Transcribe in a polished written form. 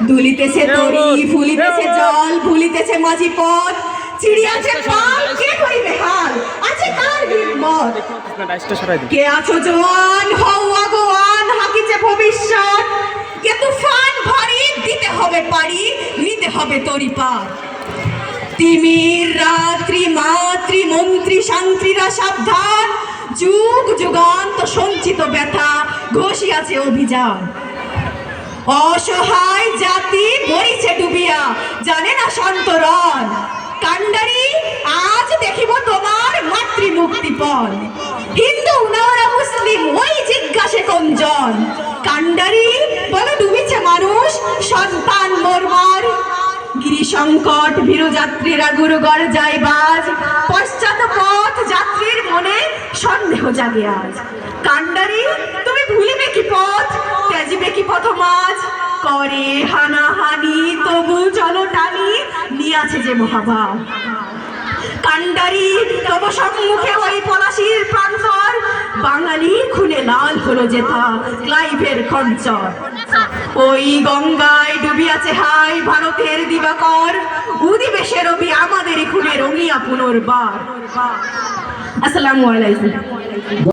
দুলিতেছে তরি ফুলিতেছে জল ভুলিতেছে মাঝি পথ চিড়িয়াছে পাল কে করিবে হাল আছে কার বিপদ কে আছো জোয়ান হও আগোয়ান হাকিছে ভবিষ্যৎ কে তুফান ভারী দিতে হবে পারি নিতে হবে তরি পার তিমির রাত্রি মাতৃ মন্ত্রী শান্ত্রীরা সাবধান যুগ যুগান্ত সঞ্চিত ব্যথা ঘষিয়াছে অভিযান অসহায় জাতি মরিছে ডুবিয়া জানে না সন্তরণ কান্ডারি আজ দেখিব তোমার মাতৃ মুক্তিপণ হিন্দু না ওরা মুসলিম ওই জিজ্ঞাসে কোনজন কান্ডারি বলো ডুবিছে মানুষ সন্তান মরমার গিরি সংকট ভীরু যাত্রীরা গুরুগড় যায় বাজ পশ্চাৎ পথ যাত্রীর মনে সন্দেহ জাগে আজ কান্ডারি তুমি ভুলিবে কি পথ ত্যাজিবে কি পথ মাঝ করে হানাহানি তবু চলো টানি নিয়াছে যে মহাভাব কান্ডারি তব সম্মুখে ওই পলাশির প্রান্তর বাঙালির খুনে লাল হলো যেথা ক্লাইভের খঞ্চর ওই গঙ্গায় ডুবিয়াছে হাই ভারতের দিবাকর উদিবে সে রবি আমাদেরই খুনে রঙিয়া পুনর্বার। আসসালামু আলাইকুম।